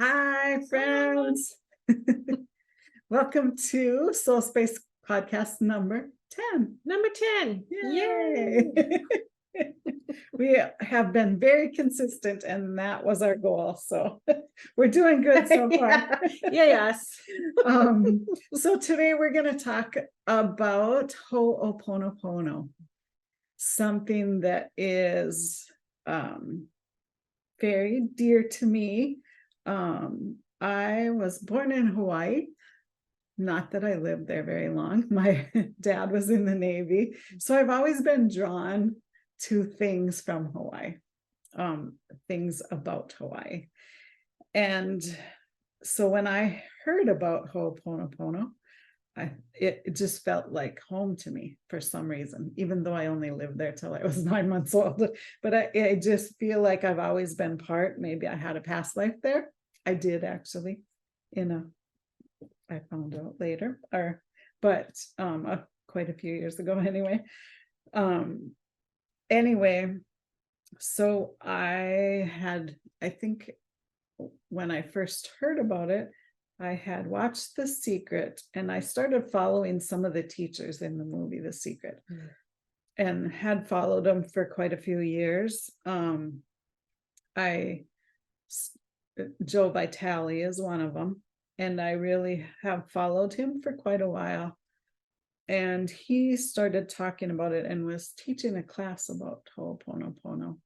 Hi, friends. Welcome to SoulSpace podcast number 10. Number 10. Yay! We have been very consistent, and that was our goal. So we're doing good so far. Yes. So today we're going to talk about Ho'oponopono, something that is very dear to me. I was born in Hawaii. Not that I lived there very long. My dad was in the Navy. So I've always been drawn to things from Hawaii, things about Hawaii. And so when I heard about Ho'oponopono, it just felt like home to me for some reason, even though I only lived there till I was 9 months old. But I just feel like I've always been part. Maybe I had a past life there. I did actually, I found out later, but quite a few years ago anyway. So I think when I first heard about it, I had watched The Secret, and I started following some of the teachers in the movie The Secret, and had followed them for quite a few years. Joe Vitale is one of them, and I really have followed him for quite a while. And he started talking about it and was teaching a class about Ho'oponopono.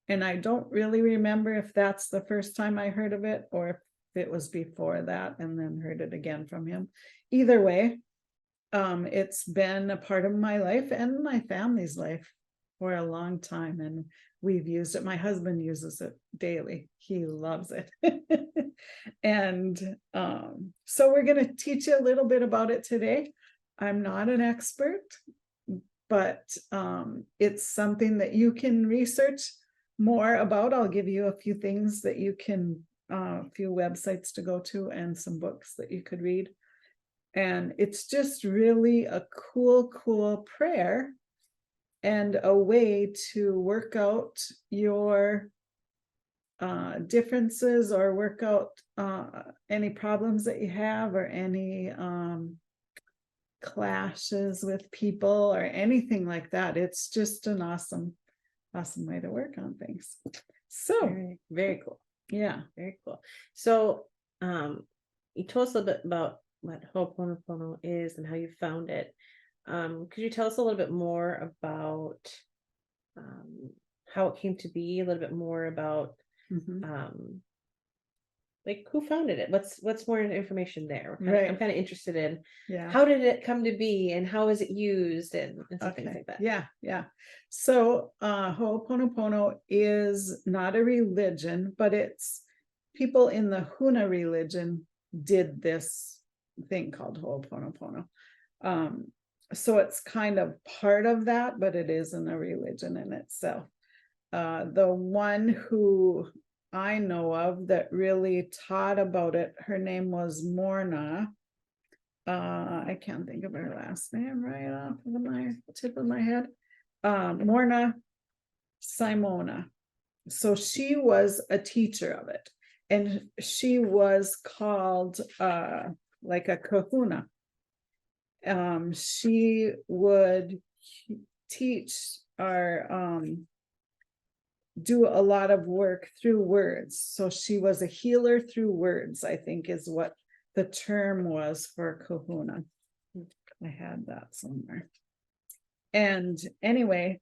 And I don't really remember if that's the first time I heard of it, or if it was before that and then heard it again from him. Either way, it's been a part of my life and my family's life for a long time, and we've used it. My husband uses it daily. He loves it. And so we're going to teach you a little bit about it today. I'm not an expert, but it's something that you can research more about. I'll give you a few things that you can, a few websites to go to and some books that you could read. And it's just really a cool prayer and a way to work out your differences, or work out any problems that you have, or any clashes with people, or anything like that. It's just an awesome way to work on things. So very cool. Yeah, very cool. So you told us a little bit about what Ho'oponopono is and how you found it. Could you tell us a little bit more about how it came to be, a little bit more about like who founded it? What's more information there? I'm kind of interested in how did it come to be, and how is it used, and some things like that. Yeah. So Ho'oponopono is not a religion, but it's people in the Huna religion did this thing called Ho'oponopono. So it's kind of part of that, but it isn't a religion in itself. The one who I know of that really taught about it, her name was Morna. I can't think of her last name right off of my tip of my head. Morna Simona. So she was a teacher of it, and she was called like a kahuna. She would teach or do a lot of work through words. So she was a healer through words, I think is what the term was for kahuna. I had that somewhere. And anyway,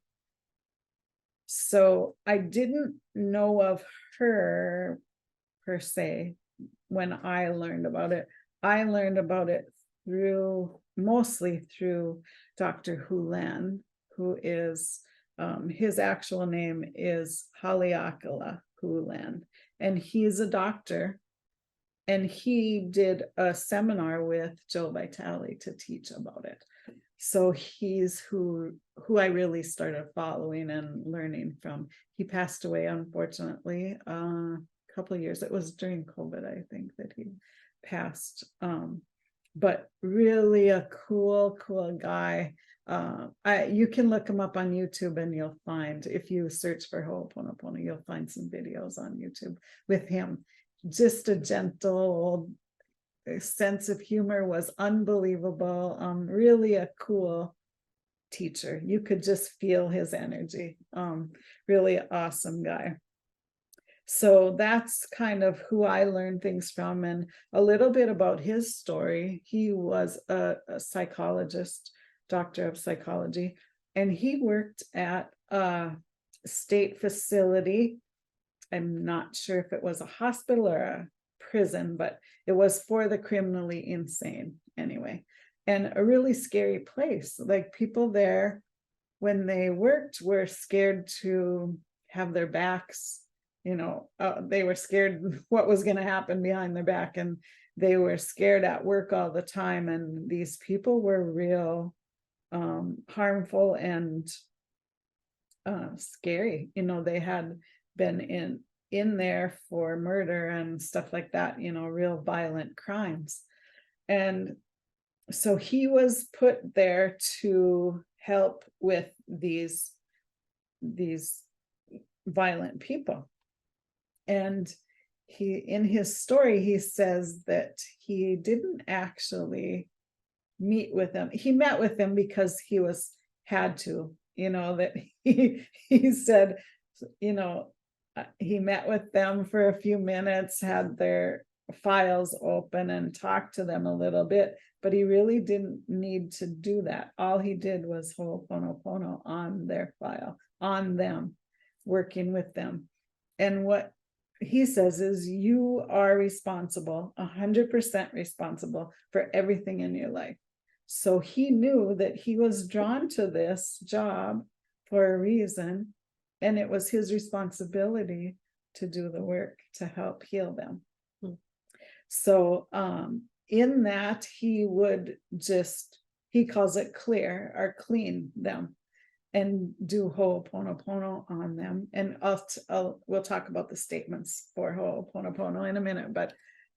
so I didn't know of her per se when I learned about it. I learned about it mostly through Dr. Hulan, who is his actual name is Haleakala Hulan, and he's a doctor, and he did a seminar with Joe Vitale to teach about it. So he's who I really started following and learning from. He passed away, unfortunately, a couple of years. It was during COVID, I think, that he passed. But really a cool guy. You can look him up on YouTube, and you'll find, if you search for Ho'oponopono, you'll find some videos on YouTube with him. just a gentle old sense of humor, was unbelievable. Really a cool teacher. You could just feel his energy. Really awesome guy. So that's kind of who I learned things from, and a little bit about his story. He was a psychologist, doctor of psychology, and he worked at a state facility. I'm not sure if it was a hospital or a prison, but it was for the criminally insane anyway. And a really scary place. Like, people there, when they worked, were scared to have their backs, they were scared what was going to happen behind their back, and they were scared at work all the time. And these people were real harmful and scary. They had been in there for murder and stuff like that, real violent crimes. And so he was put there to help with these violent people. And in his story, he says that he didn't actually meet with them. He met with them because he had to, that he said, he met with them for a few minutes, had their files open and talked to them a little bit, but he really didn't need to do that. All he did was Ho'oponopono on their file, on them, working with them. And what he says is, you are responsible, 100% responsible for everything in your life. So he knew that he was drawn to this job for a reason, and it was his responsibility to do the work to help heal them. So in that, he would he calls it clear or clean them, and do Ho'oponopono on them. And we'll talk about the statements for Ho'oponopono in a minute, but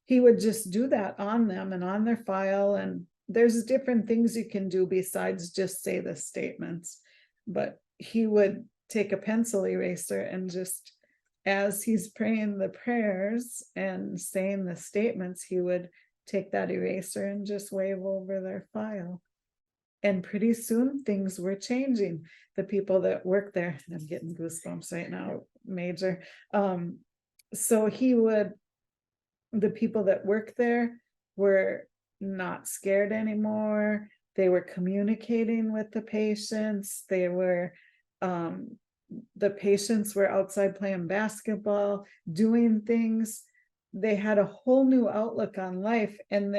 he would just do that on them and on their file. And there's different things you can do besides just say the statements. But he would take a pencil eraser and just, as he's praying the prayers and saying the statements, he would take that eraser and just wave over their file. And pretty soon things were changing. The people that work there, I'm getting goosebumps right now, major. So the people that work there were not scared anymore. They were communicating with the patients. The patients were outside playing basketball, doing things. They had a whole new outlook on life, and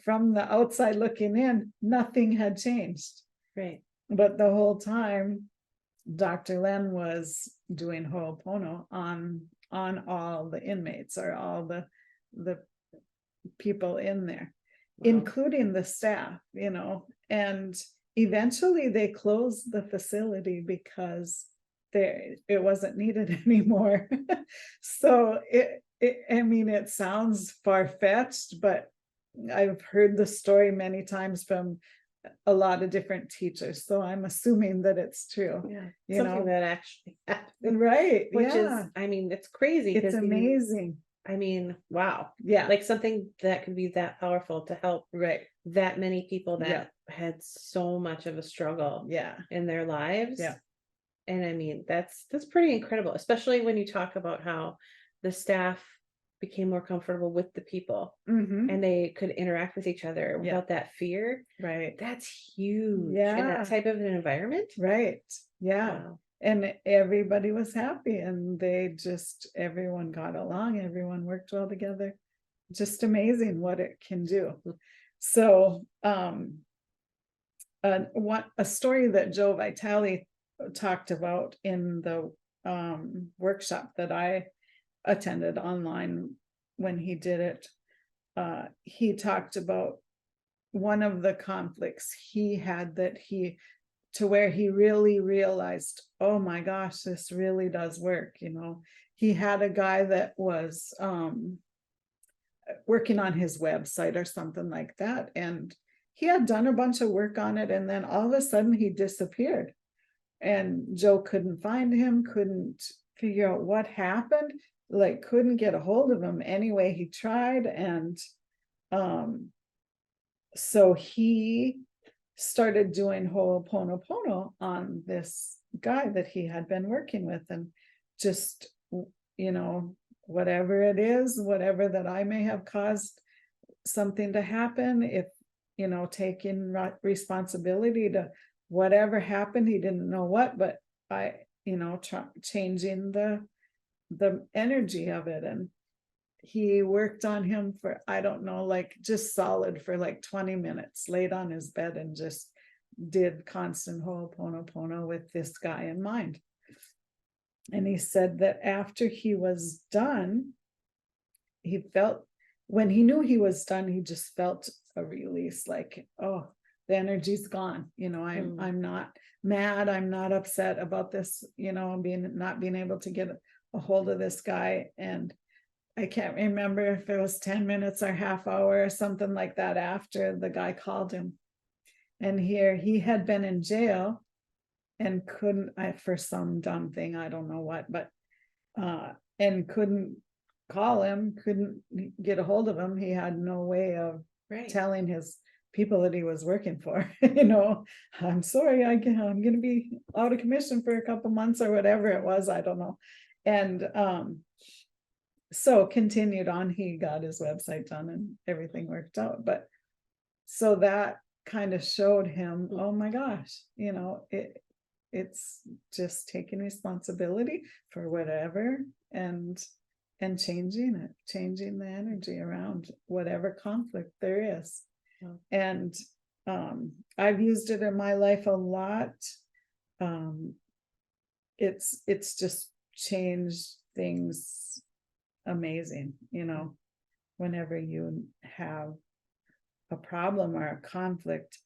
from the outside looking in, nothing had changed. Right. But the whole time, Dr. Len was doing Ho'opono on all the inmates, or all the people in there, wow, including the staff, and eventually they closed the facility because it wasn't needed anymore. So it sounds far-fetched, but I've heard the story many times from a lot of different teachers, so I'm assuming that it's true. Yeah, something that actually happened, right? Which yeah. is, it's crazy. It's amazing. Wow. Yeah, like something that could be that powerful to help that many people that had so much of a struggle in their lives. And that's pretty incredible, especially when you talk about how the staff became more comfortable with the people, and they could interact with each other without that fear. Right. That's huge in that type of an environment. Right. Yeah. Wow. And everybody was happy, and everyone got along, everyone worked well together. Just amazing what it can do. So a story that Joe Vitale talked about in the workshop that I attended online when he did it, he talked about one of the conflicts he had, to where he really realized, oh my gosh, this really does work. He had a guy that was working on his website or something like that, and he had done a bunch of work on it, and then all of a sudden he disappeared, and Joe couldn't find him, couldn't figure out what happened. like couldn't get a hold of him anyway he tried. And so he started doing Ho'oponopono on this guy that he had been working with, and just, whatever it is, whatever that I may have caused something to happen, if, taking responsibility to whatever happened, he didn't know what, but I, changing the energy of it. And he worked on him for, I don't know, like just solid for like 20 minutes, laid on his bed and just did constant Ho'oponopono with this guy in mind. And he said that after he was done, he felt, when he knew he was done, he just felt a release, like, oh, the energy's gone. I'm not mad, I'm not upset about this, not being able to get a hold of this guy. And I can't remember if it was 10 minutes or half hour or something like that after the guy called him. And here he had been in jail and couldn't, for some dumb thing, I don't know what, but and couldn't call him, couldn't get a hold of him. He had no way of telling his people that he was working for, I'm sorry, I'm going to be out of commission for a couple months or whatever it was, I don't know. And so continued on, he got his website done and everything worked out. But so that kind of showed him, oh my gosh, it's just taking responsibility for whatever and changing the energy around whatever conflict there is. And I've used it in my life a lot. It's just changed things amazing, whenever you have a problem or a conflict,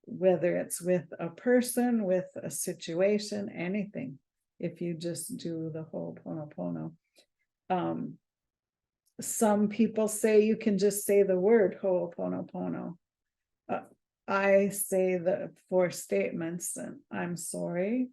whether it's with a person, with a situation, anything, if you just do the Ho'oponopono. Some people say you can just say the word Ho'oponopono. I say the 4 statements, and I'm sorry,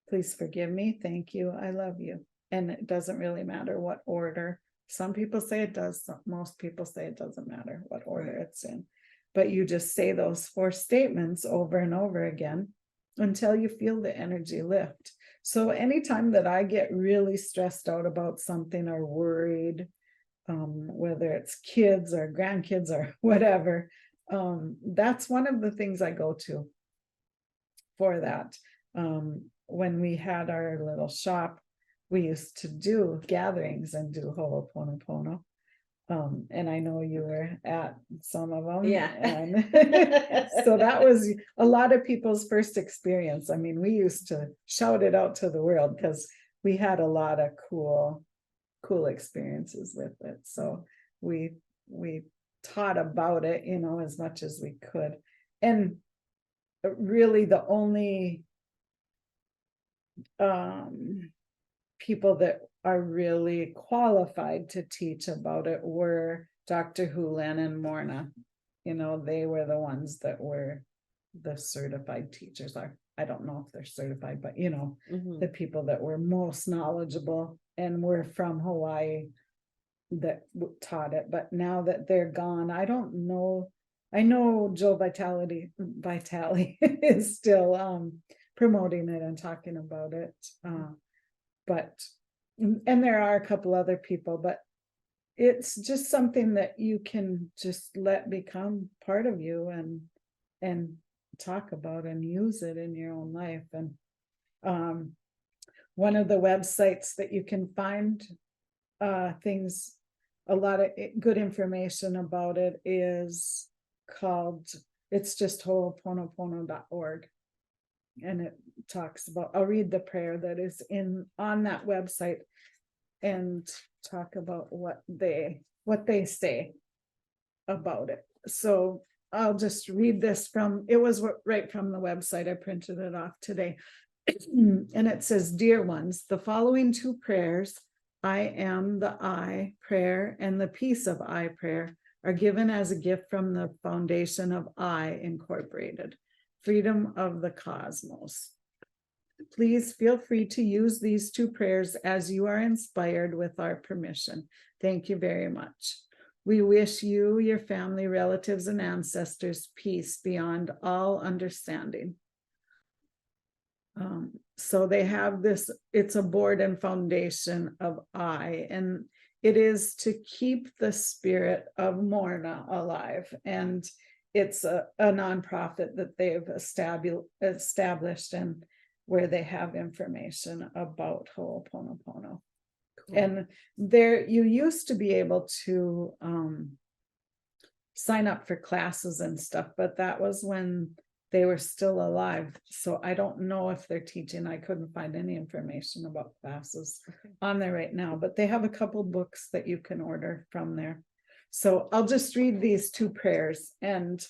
please forgive me, thank you, I love you. And it doesn't really matter what order. Some people say it does. Most people say it doesn't matter what order it's in. But you just say those 4 statements over and over again until you feel the energy lift. So anytime that I get really stressed out about something or worried, whether it's kids or grandkids or whatever, that's one of the things I go to for that. When we had our little shop, we used to do gatherings and do Ho'oponopono. And I know you were at some of them. Yeah. And so that was a lot of people's first experience. I mean, we used to shout it out to the world because we had a lot of cool experiences with it. So we taught about it, as much as we could. And really the only people that are really qualified to teach about it were Dr. Hulan and Morna. They were the ones that were the certified teachers. I don't know if they're certified, but the people that were most knowledgeable and were from Hawaii that taught it. But now that they're gone, I don't know. I know Joe Vitale is still promoting it and talking about it. But there are a couple other people, but it's just something that you can just let become part of you and talk about and use it in your own life. And one of the websites that you can find things, a lot of good information about it is called, it's just ho'oponopono.org. And it talks about, I'll read the prayer that is on that website and talk about what they say about it. So I'll just read this from, it was right from the website. I printed it off today. And it says, dear ones, the following 2 prayers, I am the I prayer and the peace of I prayer, are given as a gift from the foundation of I Incorporated, Freedom of the Cosmos. Please feel free to use these 2 prayers as you are inspired with our permission. Thank you very much. We wish you, your family, relatives, and ancestors peace beyond all understanding. So they have this, it's a board and foundation of I, and it is to keep the spirit of Morna alive. And it's a nonprofit that they've established and where they have information about Ho'oponopono. Cool. And there, you used to be able to sign up for classes and stuff, but that was when they were still alive. So I don't know if they're teaching. I couldn't find any information about classes on there right now, but they have a couple books that you can order from there. So I'll just read these 2 prayers. And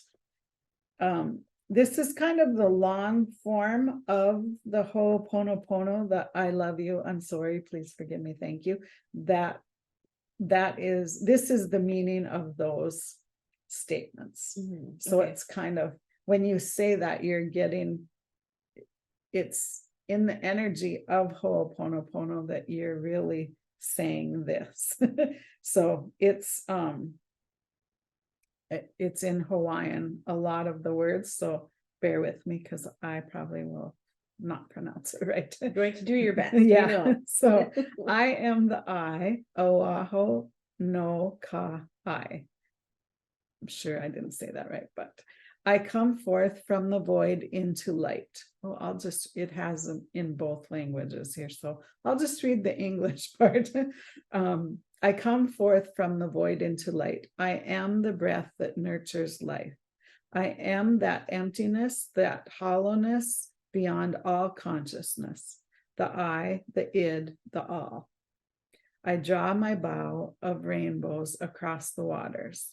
this is kind of the long form of the Ho'oponopono, the I love you, I'm sorry, please forgive me, thank you. This is the meaning of those statements. So it's kind of, when you say that, you're getting, it's in the energy of Ho'oponopono that you're really saying this. So it's in Hawaiian, a lot of the words, so bear with me because I probably will not pronounce it right. You're going to do your best. Yeah. You know. So I am the I, Oahu no ka I. I'm sure I didn't say that right, but I come forth from the void into light. Well, it has them in both languages here, so I'll just read the English part. I come forth from the void into light. I am the breath that nurtures life. I am that emptiness, that hollowness beyond all consciousness, the I, the id, the all. I draw my bow of rainbows across the waters,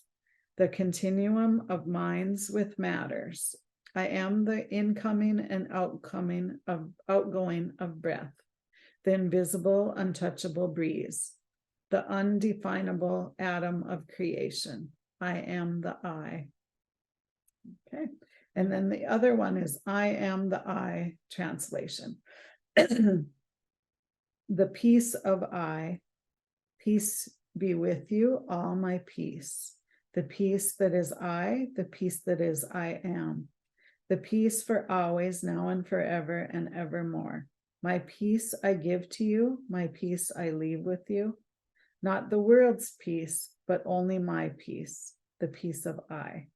the continuum of minds with matters. I am the incoming and outgoing of breath, the invisible, untouchable breeze, the undefinable atom of creation. I am the I. Okay. And then the other one is I am the I translation. The peace of I, peace be with you, all my peace. The peace that is I, the peace that is I am. The peace for always, now and forever and evermore. My peace I give to you, my peace I leave with you. Not the world's peace, but only my peace, the peace of I.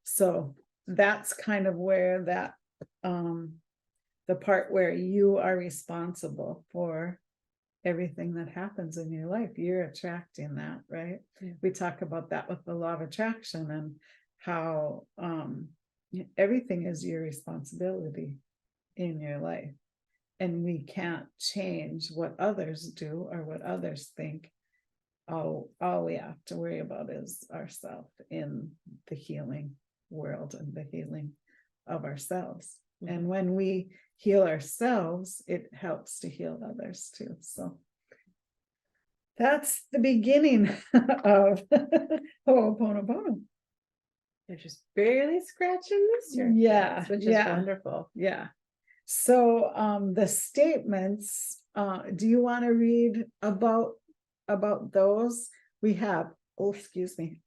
So that's kind of where that, the part where you are responsible for everything that happens in your life. You're attracting that, right? Yeah. We talk about that with the law of attraction and how everything is your responsibility in your life. And we can't change what others do or what others think. All we have to worry about is ourselves in the healing world and the healing of ourselves. Mm-hmm. And when we heal ourselves, it helps to heal others too. So that's the beginning of Ho'oponopono. They're just barely scratching the surface, yeah, which is wonderful. Yeah. So the statements, do you want to read about those? We have, excuse me.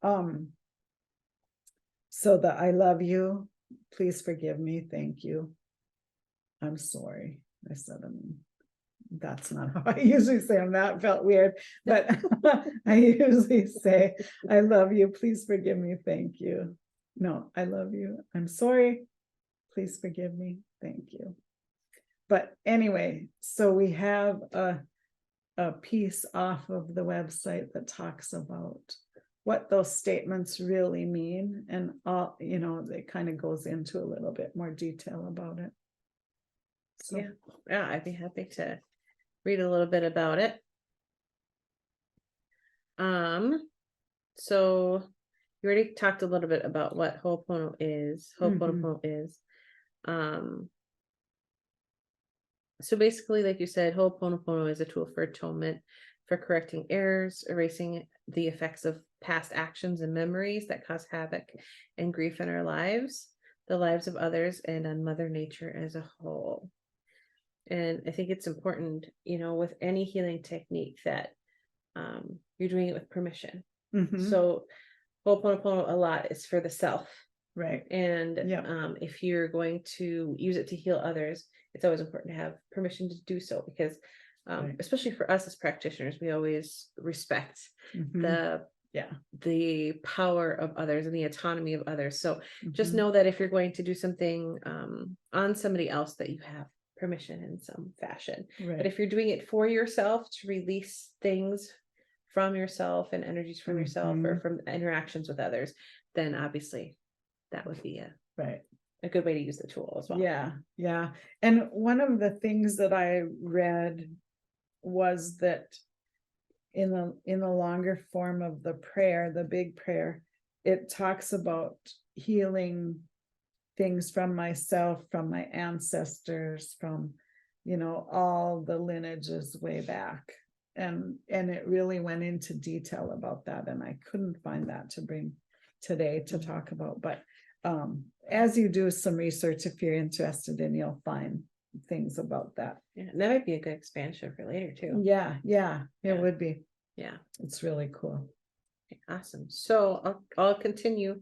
So the I love you, please forgive me, thank you. I'm sorry. I said that's not how I usually say them. That felt weird, but I usually say, I love you, please forgive me, thank you. No, I love you, I'm sorry, please forgive me, thank you. But anyway, so we have a piece off of the website that talks about what those statements really mean, and all, it kind of goes into a little bit more detail about it. So yeah, I'd be happy to read a little bit about it. So you already talked a little bit about what Ho'oponopono is. So basically, like you said, Ho'oponopono is a tool for atonement, for correcting errors, erasing the effects of past actions and memories that cause havoc and grief in our lives, the lives of others, and on Mother Nature as a whole. And I think it's important, with any healing technique that you're doing it with permission. Mhm. So Ho'oponopono a lot is for the self. Right. And Yeah. if you're going to use it to heal others, it's always important to have permission to do so, because Right. especially for us as practitioners, we always respect Mhm. the power of others and the autonomy of others. So just Mhm. know that if you're going to do something on somebody else, that you have permission in some fashion. But Right. if you're doing it for yourself to release things from yourself and energies from yourself or Mhm. from interactions with others, then obviously that would be Right. a good way to use the tool as well. Yeah. Yeah. And one of the things that I read was that in the longer form of the prayer, the big prayer, it talks about healing things from myself, from my ancestors, from all the lineages way back. And it really went into detail about that, and I couldn't find that to bring today to talk about. But as you do some research, if you're interested in, you'll find things about that. Yeah, and that might be a good expansion for later too. Yeah, it would be. Yeah, it's really cool. okay, awesome. So I'll continue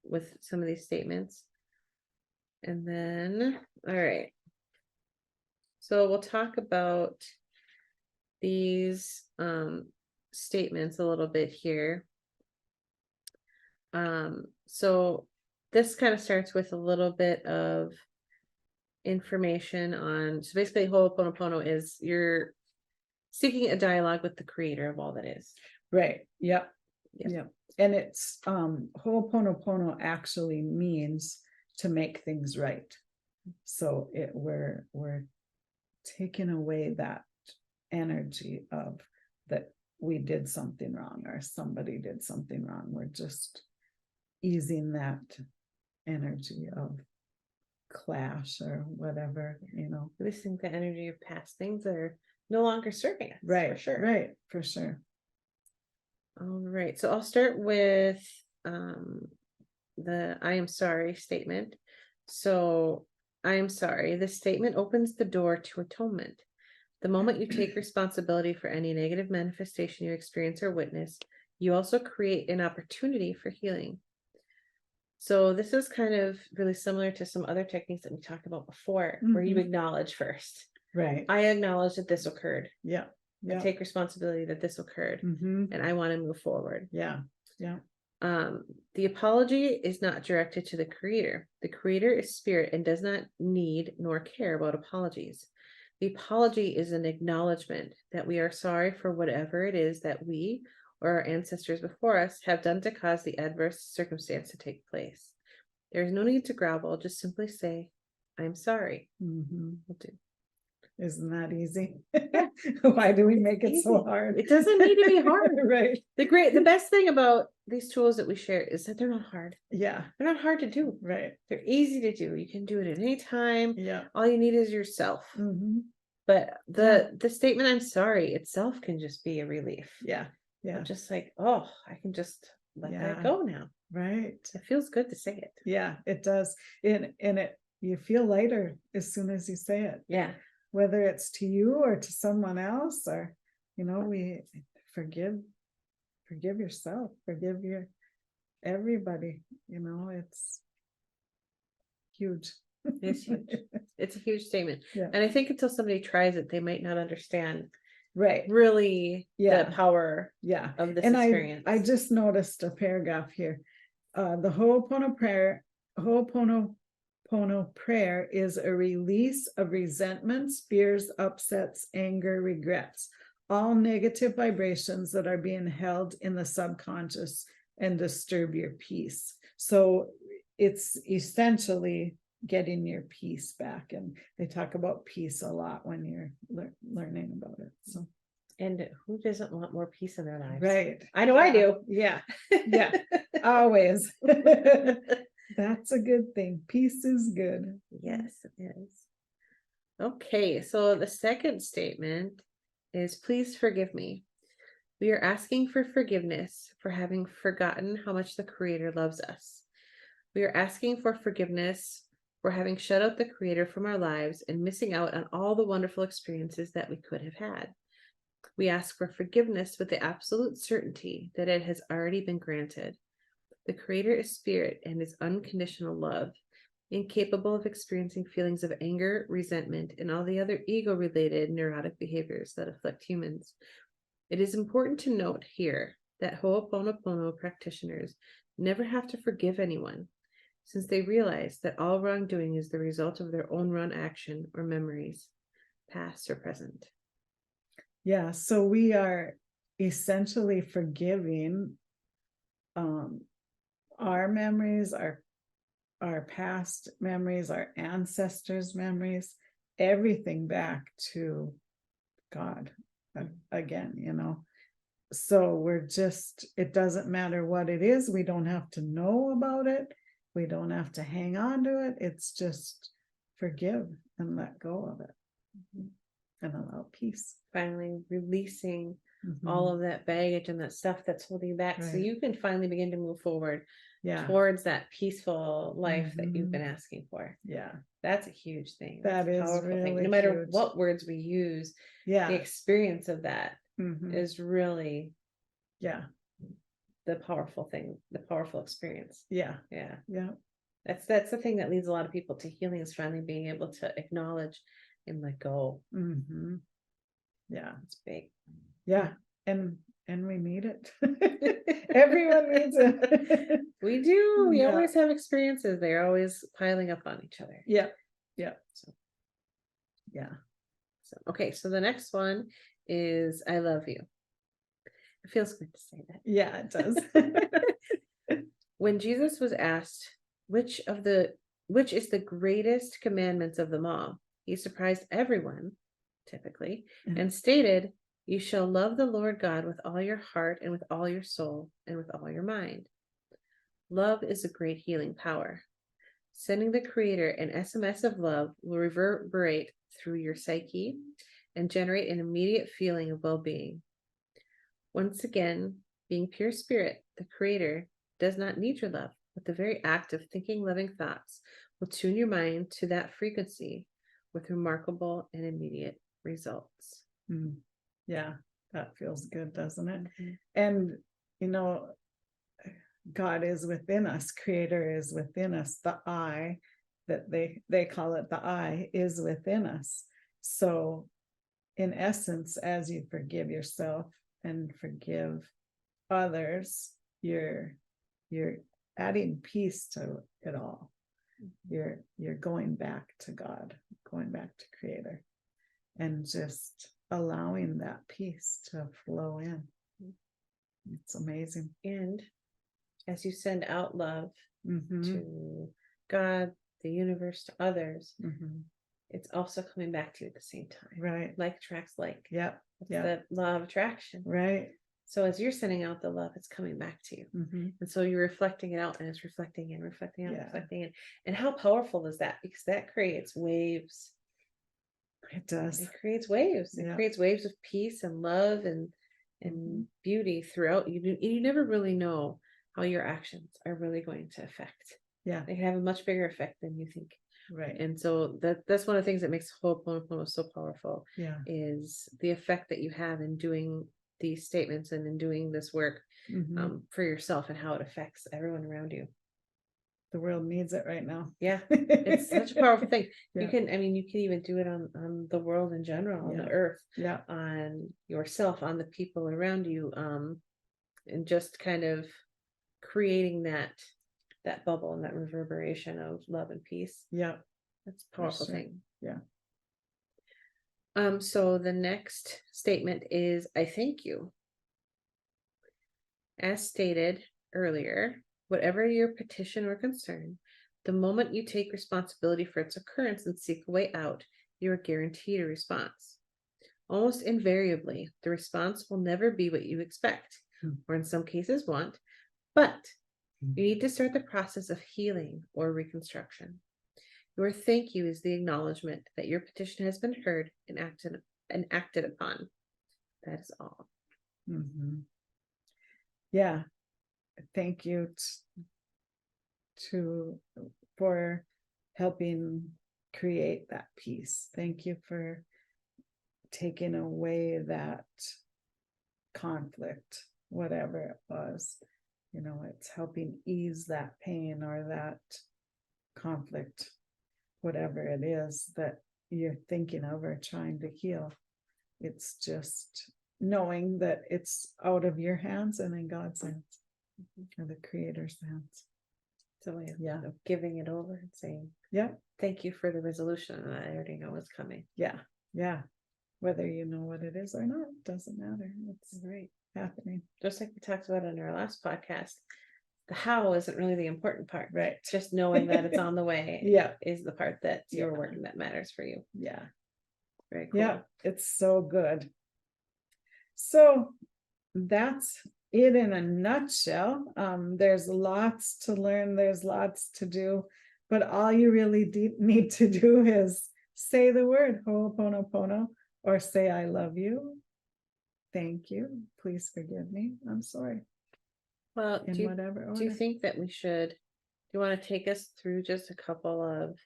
with some of these statements, and then all right. So we'll talk about these statements a little bit here. So this kind of starts with a little bit of information on, so basically Ho'oponopono is you're seeking a dialogue with the creator of all that is. Right. Yep. And it's Ho'oponopono actually means to make things right. So we're taking away that energy of that we did something wrong or somebody did something wrong. We're just easing that energy of clash or whatever, Releasing the energy of past things that are no longer serving us. Right. For sure. Right. For sure. All right. So I'll start with the I am sorry statement. So I am sorry. This statement opens the door to atonement. The moment you take responsibility for any negative manifestation you experience or witness, you also create an opportunity for healing. So this is kind of really similar to some other techniques that we talked about before, where you acknowledge first. Right. I acknowledge that this occurred. Yeah. I take responsibility that this occurred, and I want to move forward. Yeah. The apology is not directed to the creator. The creator is spirit and does not need nor care about apologies. The apology is an acknowledgement that we are sorry for whatever it is that we or our ancestors before us have done to cause the adverse circumstance to take place. There is no need to grovel, just simply say, I'm sorry. Will do. Isn't that easy? Why do we make it so hard? It doesn't need to be hard. Right. The best thing about these tools that we share is that they're not hard. Yeah. They're not hard to do. Right. They're easy to do. You can do it at any time. Yeah. All you need is yourself. But the statement "I'm sorry" itself can just be a relief. Yeah. I'm just like, oh, I can just let that go now. Right. It feels good to say it. Yeah, it does. And you feel lighter as soon as you say it. Yeah. Whether it's to you or to someone else, or we forgive yourself, forgive everybody. It's huge. It's huge. It's a huge statement. Yeah. And I think until somebody tries it, they might not understand really the power of this and experience. I just noticed a paragraph here. The Ho'oponopono prayer is a release of resentments, fears, upsets, anger, regrets, all negative vibrations that are being held in the subconscious and disturb your peace. So it's essentially getting your peace back, and they talk about peace a lot when you're learning about it. So, and who doesn't want more peace in their lives? Right. I know I do. Yeah. Always. That's a good thing. Peace is good. Yes, it is. Okay, so the second statement is, please forgive me. We are asking for forgiveness for having forgotten how much the Creator loves us. We are asking for forgiveness for having shut out the Creator from our lives and missing out on all the wonderful experiences that we could have had. We ask for forgiveness with the absolute certainty that it has already been granted. The Creator is spirit and is unconditional love, incapable of experiencing feelings of anger, resentment, and all the other ego-related neurotic behaviors that afflict humans. It is important to note here that Ho'oponopono practitioners never have to forgive anyone, since they realize that all wrongdoing is the result of their own wrong action or memories, past or present. Yeah, so we are essentially forgiving our memories, our past memories, our ancestors' memories, everything back to God again, you know. So we're just, it doesn't matter what it is. We don't have to know about it. We don't have to hang on to it. It's just forgive and let go of it and allow peace. Finally releasing all of that baggage and that stuff that's holding you back, so you can finally begin to move forward towards that peaceful life that you've been asking for. Yeah, that's a huge thing. That's a powerful really thing. No matter what words we use, the experience of that is really the powerful thing, the powerful experience. Yeah. That's the thing that leads a lot of people to healing, is finally being able to acknowledge and let go. Yeah, it's big. Yeah, and we need it. Everyone needs it. We do. We always have experiences. They're always piling up on each other. Yeah. So okay, so the next one is I love you. It feels good to say that. Yeah, it does. When Jesus was asked which is the greatest commandments of them all, he surprised everyone, typically, and stated, "You shall love the Lord God with all your heart and with all your soul and with all your mind." Love is a great healing power. Sending the Creator an SMS of love will reverberate through your psyche and generate an immediate feeling of well-being. Once again, being pure spirit, the Creator does not need your love, but the very act of thinking loving thoughts will tune your mind to that frequency with remarkable and immediate results. Yeah, that feels good, doesn't it? And, you know, God is within us, Creator is within us. The I, that they call it the I, is within us. So in essence, as you forgive yourself and forgive others, you're adding peace to it all. You're going back to God, going back to Creator, and just allowing that peace to flow in. It's amazing. And as you send out love to God, the universe, to others, it's also coming back to you at the same time. Right. Like attracts like. Yep. It's the law of attraction. Right. So as you're sending out the love, it's coming back to you. And so you're reflecting it out, and it's reflecting in, reflecting out, reflecting in. And how powerful is that? Because that creates waves. It does. It creates waves. It creates waves of peace and love and beauty throughout. You never really know how your actions are really going to affect. Yeah. They can have a much bigger effect than you think. Right. And so that's one of the things that makes Ho'oponopono so powerful. Yeah. Is the effect that you have in doing these statements and in doing this work for yourself, and how it affects everyone around you. The world needs it right now. Yeah. It's such a powerful thing. You can even do it on the world in general, on the earth, on yourself, on the people around you, and just kind of creating that bubble and that reverberation of love and peace. Yeah. That's a powerful thing. Yeah. So the next statement is, I thank you. As stated earlier, whatever your petition or concern, the moment you take responsibility for its occurrence and seek a way out, you are guaranteed a response. Almost invariably, the response will never be what you expect, or in some cases want, but you need to start the process of healing or reconstruction. Your thank you is the acknowledgement that your petition has been heard and acted upon. That is all. Yeah. Thank you for helping create that peace. Thank you for taking away that conflict, whatever it was. It's helping ease that pain or that conflict, whatever it is that you're thinking of or trying to heal. It's just knowing that it's out of your hands and in God's hands, or the Creator's hands. So of giving it over and saying, thank you for the resolution that I already know is coming. Yeah. Whether you know what it is or not, doesn't matter. It's right happening. Just like we talked about in our last podcast, the how isn't really the important part. Right. Just knowing that it's on the way is the part that you're working that matters for you. Yeah. Very cool. Yeah, it's so good. So that's it in a nutshell. There's lots to learn, there's lots to do, but all you really need to do is say the word Ho'oponopono, or say I love you, thank you, please forgive me, I'm sorry. Well, do you think that do you want to take us through just a couple of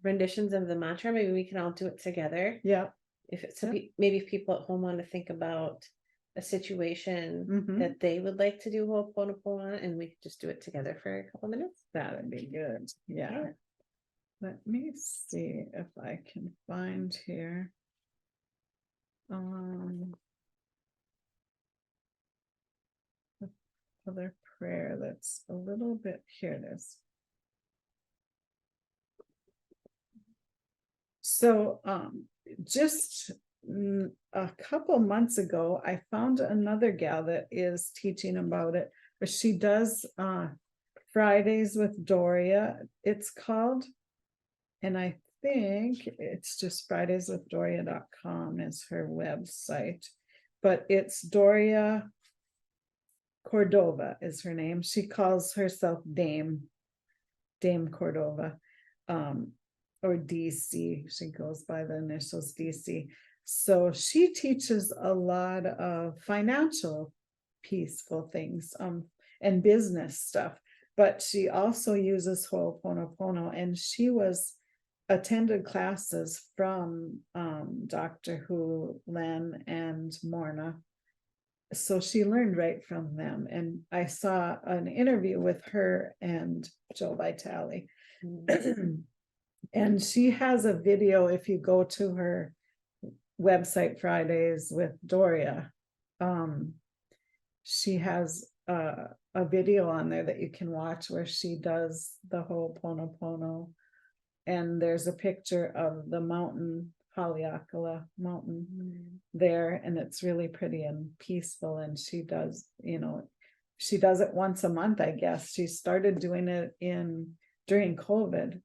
renditions of the mantra? Maybe we can all do it together. Maybe if people at home want to think about a situation that they would like to do Ho'oponopono, and we could just do it together for a couple minutes. That would be good. Yeah. Let me see if I can find here. Other prayer that's a little bit, here it is. So just a couple months ago, I found another gal that is teaching about it, but she does Fridays with Doria, it's called, and I think it's just fridayswithdoria.com is her website, but it's Doria Cordova is her name. She calls herself Dame Cordova, or DC. She goes by the initials DC. So she teaches a lot of financial peaceful things and business stuff, but she also uses Ho'oponopono, and she attended classes from Dr. Hu, Len, and Morna. So she learned right from them. And I saw an interview with her and Joe Vitale. And she has a video, if you go to her website, Fridays with Doria, she has a video on there that you can watch where she does the Ho'oponopono. And there's a picture of the mountain, Haleakala mountain there, and it's really pretty and peaceful. And she does, she does it once a month, I guess. She started doing it during COVID.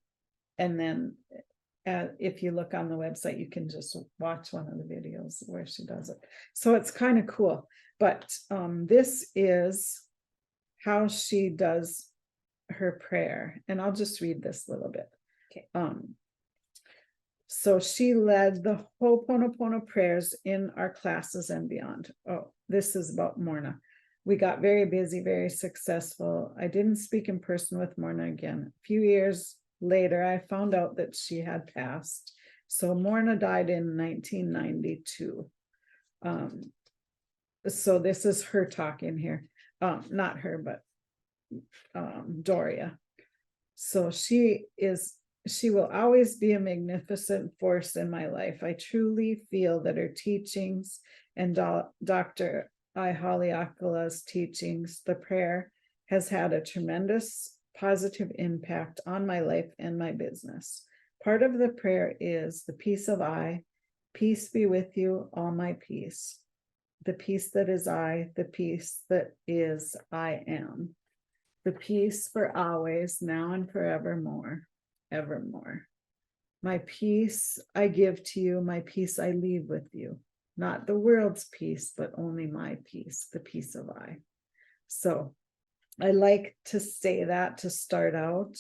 And then if you look on the website, you can just watch one of the videos where she does it. So it's kind of cool. But this is how she does her prayer. And I'll just read this a little bit. Okay. So she led the Ho'oponopono prayers in our classes and beyond. Oh, this is about Morna. We got very busy, very successful. I didn't speak in person with Morna again. A few years later, I found out that she had passed. So Morna died in 1992. So this is her talking here. Not her, but Doria. So she will always be a magnificent force in my life. I truly feel that her teachings and Dr. Haleakala's teachings, the prayer, has had a tremendous positive impact on my life and my business. Part of the prayer is the peace of I, peace be with you, all my peace. The peace that is I, the peace that is I am. The peace for always, now and forevermore. Evermore. My peace I give to you, my peace I leave with you, not the world's peace, but only my peace, the peace of I. So I like to say that to start out.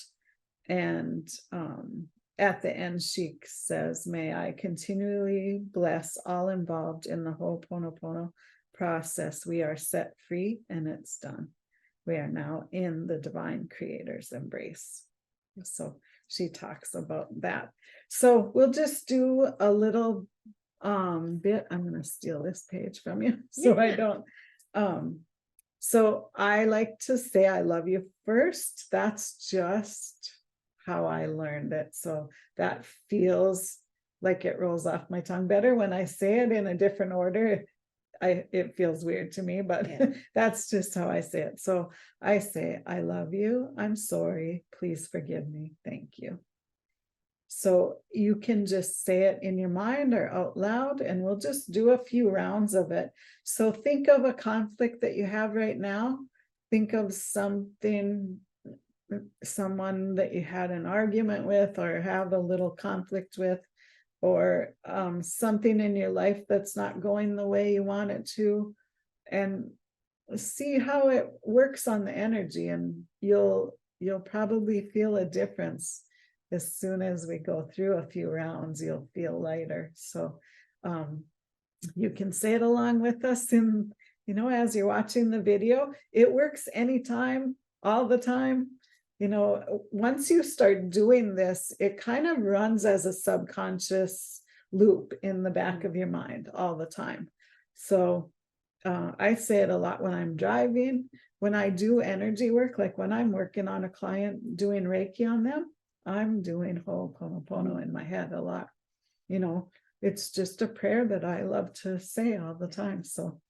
And at the end, she says, may I continually bless all involved in the Ho'oponopono process. We are set free and it's done. We are now in the divine creator's embrace. So she talks about that. So we'll just do a little bit. I'm going to steal this page from you so I don't. So I like to say I love you first. That's just how I learned it. So that feels like it rolls off my tongue better when I say it in a different order. It feels weird to me, but that's just how I say it. So I say, I love you. I'm sorry. Please forgive me. Thank you. So you can just say it in your mind or out loud, and we'll just do a few rounds of it. So think of a conflict that you have right now. Think of someone that you had an argument with or have a little conflict with, or something in your life that's not going the way you want it to, and see how it works on the energy, and you'll probably feel a difference. As soon as we go through a few rounds, you'll feel lighter. So you can say it along with us, and as you're watching the video, it works anytime, all the time. Once you start doing this, it kind of runs as a subconscious loop in the back of your mind all the time. So I say it a lot when I'm driving, when I do energy work, like when I'm working on a client doing Reiki on them, I'm doing Ho'oponopono in my head a lot. It's just a prayer that I love to say all the time. So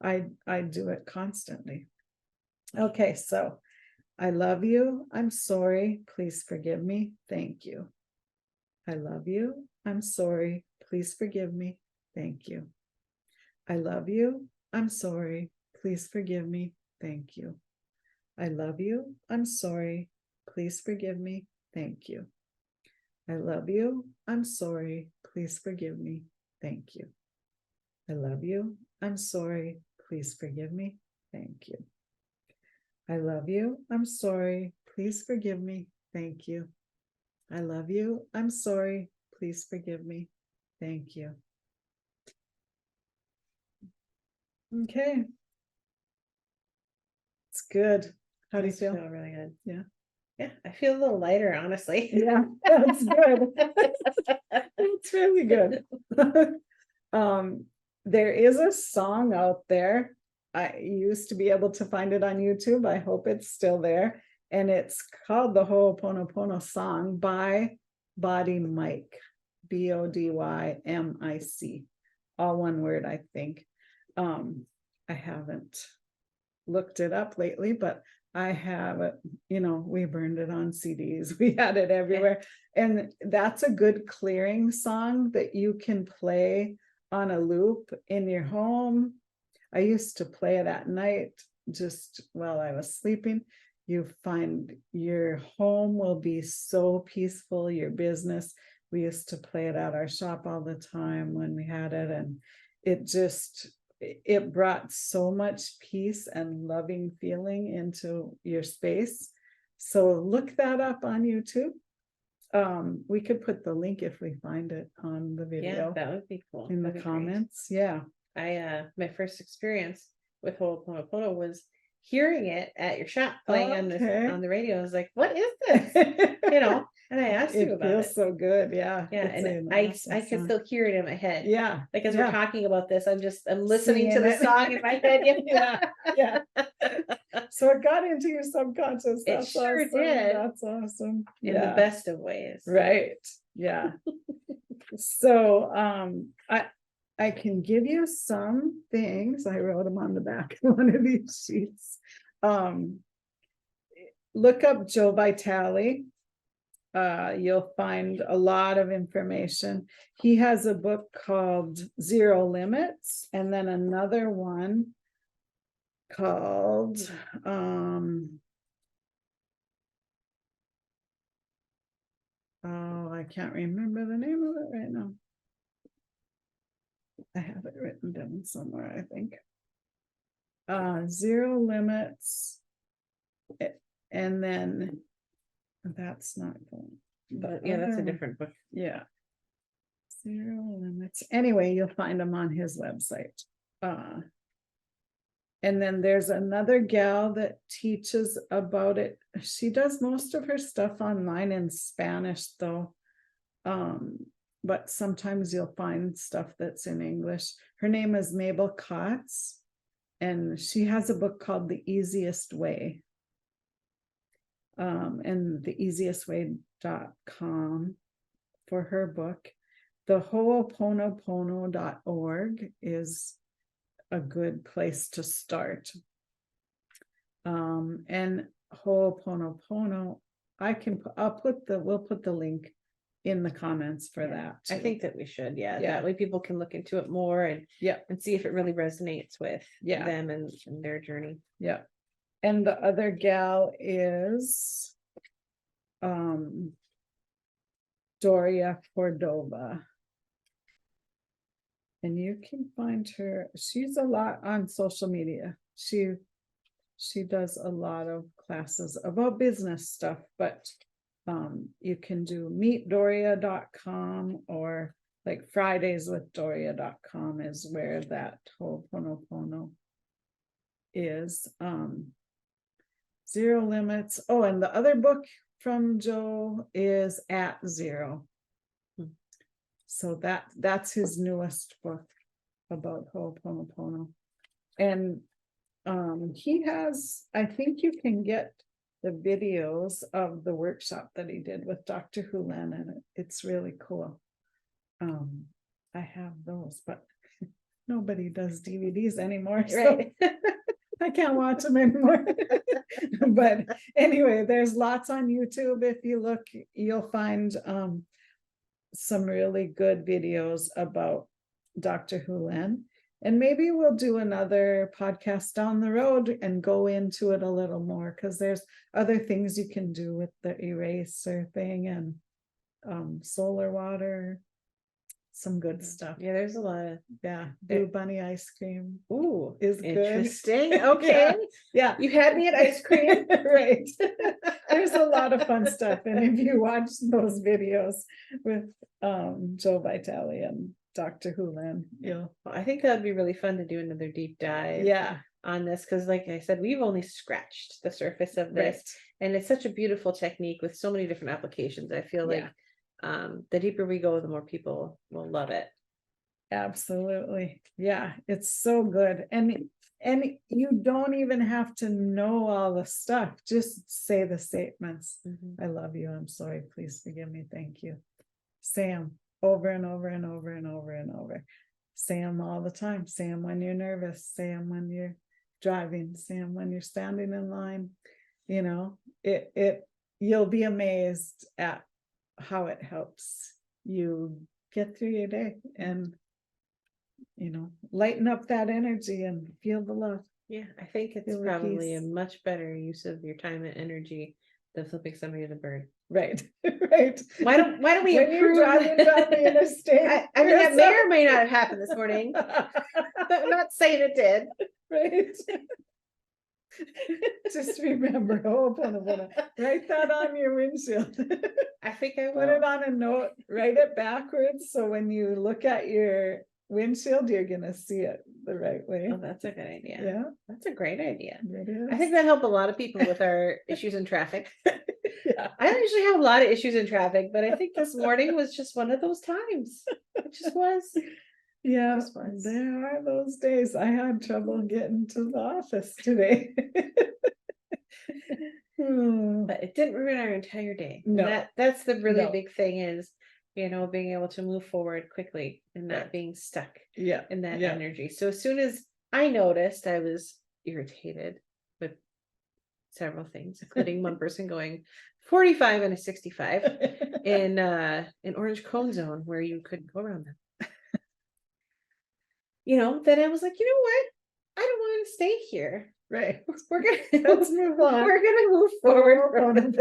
I do it constantly. Okay, so I love you. I'm sorry. Please forgive me. Thank you. I love you. I'm sorry. Please forgive me. Thank you. I love you. I'm sorry. Please forgive me. Thank you. I love you. I'm sorry. Please forgive me. Thank you. I love you. I'm sorry. Please forgive me. Thank you. I love you. I'm sorry. Please forgive me. Thank you. I love you. I'm sorry. Please forgive me. Thank you. I love you. I'm sorry. Please forgive me. Thank you. Okay. It's good. How do you feel? I feel really good. Yeah. Yeah, I feel a little lighter, honestly. Yeah, that's good. It's really good. There is a song out there. I used to be able to find it on YouTube. I hope it's still there. And it's called the Ho'oponopono song by Body Mike, BODYMIC. All one word, I think. I haven't looked it up lately, but I have it, we burned it on CDs. We had it everywhere. And that's a good clearing song that you can play on a loop in your home. I used to play it at night just while I was sleeping. You find your home will be so peaceful, your business. We used to play it at our shop all the time when we had it. And it brought so much peace and loving feeling into your space. So look that up on YouTube. We could put the link if we find it on the video. Yeah, that would be cool. In the comments. Great. Yeah. My first experience with Ho'oponopono was hearing it at your shop playing on the radio. I was like, what is this? And I asked you about it. It feels so good. Yeah. Yeah. And I can still hear it in my head. Yeah. Like as we're talking about this, I'm listening to the song in my head. Yeah. So it got into your subconscious. It sure did. That's awesome. In the best of ways. Right. Yeah. So I can give you some things. I wrote them on the back of one of these sheets. Look up Joe Vitale. You'll find a lot of information. He has a book called Zero Limits, and then another one called I can't remember the name of it right now. I have it written down somewhere, I think. Zero Limits, and then that's not going. But yeah, that's a different book. Yeah. Zero Limits. Anyway, you'll find them on his website. And then there's another gal that teaches about it. She does most of her stuff online in Spanish though. But sometimes you'll find stuff that's in English. Her name is Mabel Kotz, and she has a book called The Easiest Way. And theeasiestway.com for her book. The ho'oponopono.org is a good place to start. And Ho'oponopono, we'll put the link in the comments for that too. I think that we should, that way people can look into it more and see if it really resonates with them and their journey. And the other gal is Doria Cordova. And you can find her, she's a lot on social media. She does a lot of classes about business stuff, but you can do meetdoria.com or like fridayswithdoria.com is where that Ho'oponopono is. Zero Limits. Oh, and the other book from Joe is At Zero. So that's his newest book about Ho'oponopono. And he has, I think you can get the videos of the workshop that he did with Dr. Hulen, and it's really cool. I have those, but nobody does DVDs anymore. Right. So I can't watch them anymore. But anyway, there's lots on YouTube. If you look, you'll find some really good videos about Dr. Hulen. And maybe we'll do another podcast down the road and go into it a little more, because there's other things you can do with the eraser thing and solar water. Some good stuff. Yeah, there's a lot of Blue Bunny ice cream. Ooh, is good. Interesting. Okay. Yeah. You had me at ice cream. Right. There's a lot of fun stuff. And if you watch those videos with Joe Vitale and Dr. Hulen, I think that'd be really fun to do another deep dive on this, because like I said, we've only scratched the surface of this, and it's such a beautiful technique with so many different applications. I feel like the deeper we go, the more people will love it. Absolutely. Yeah, it's so good. And you don't even have to know all the stuff. Just say the statements. I love you. I'm sorry. Please forgive me. Thank you. Sam, over and over and over and over and over. Say them all the time. Say them when you're nervous. Say them when you're driving. Say them when you're standing in line. You'll be amazed at how it helps you get through your day and lighten up that energy and feel the love. I think it's probably a much better use of your time and energy than flipping somebody the bird. Right. Why don't we when improve you're driving down the interstate? I mean, that may or may not have happened this morning, but I'm not saying it did. Right. Just remember, write that on your windshield. I think I will. Put it on a note, write it backwards, so when you look at your windshield, you're gonna see it the right way. Oh, that's a good idea. Yeah, that's a great idea. It is. I think that helped a lot of people with our issues in traffic. I don't usually have a lot of issues in traffic, but I think this morning was just one of those times. It just was. Yeah, there are those days. I had trouble getting to the office today. But it didn't ruin our entire day. No. That's the really big thing is, being able to move forward quickly and not being stuck in that energy. So as soon as I noticed, I was irritated with several things, including one person going 45 and a 65 in orange cone zone where you couldn't go around them. Then I was like, you know what? I don't want to stay here. Right. Let's move on. We're gonna move forward.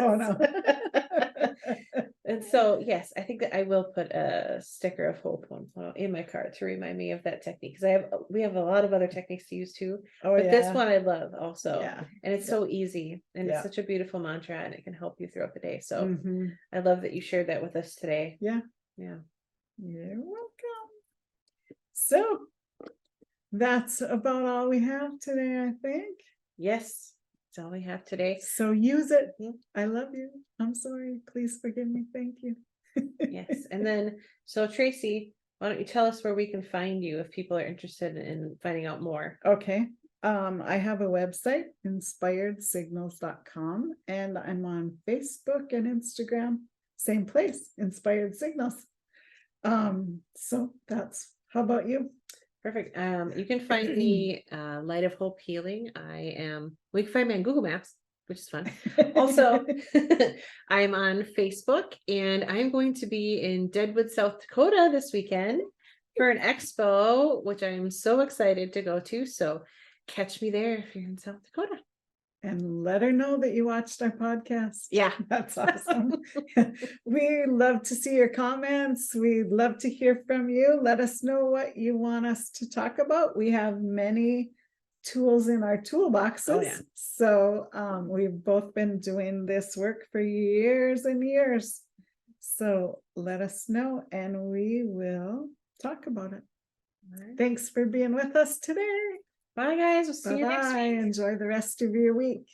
And so, yes, I think that I will put a sticker of Ho'oponopono in my car to remind me of that technique, because we have a lot of other techniques to use too. But this one I love also. And it's so easy, and it's such a beautiful mantra, and it can help you throughout the day. So I love that you shared that with us today. Yeah. You're welcome. So that's about all we have today, I think. Yes, that's all we have today. So use it. I love you. I'm sorry. Please forgive me. Thank you. Yes. And then, so Tracy, why don't you tell us where we can find you if people are interested in finding out more? Okay. I have a website, inspiredsignals.com, and I'm on Facebook and Instagram, same place, Inspired Signals. So that's, how about you? Perfect. You can find me Light of Hope Healing. We can find me on Google Maps, which is fun. Also, I'm on Facebook, and I'm going to be in Deadwood, South Dakota this weekend for an expo, which I'm so excited to go to. So catch me there if you're in South Dakota. And let her know that you watched our podcast. Yeah. That's awesome. We love to see your comments. We'd love to hear from you. Let us know what you want us to talk about. We have many tools in our toolboxes. Oh, yeah. So we've both been doing this work for years and years. So let us know and we will talk about it. Right. Thanks for being with us today. Bye, guys. We'll see you next week. Enjoy the rest of your week.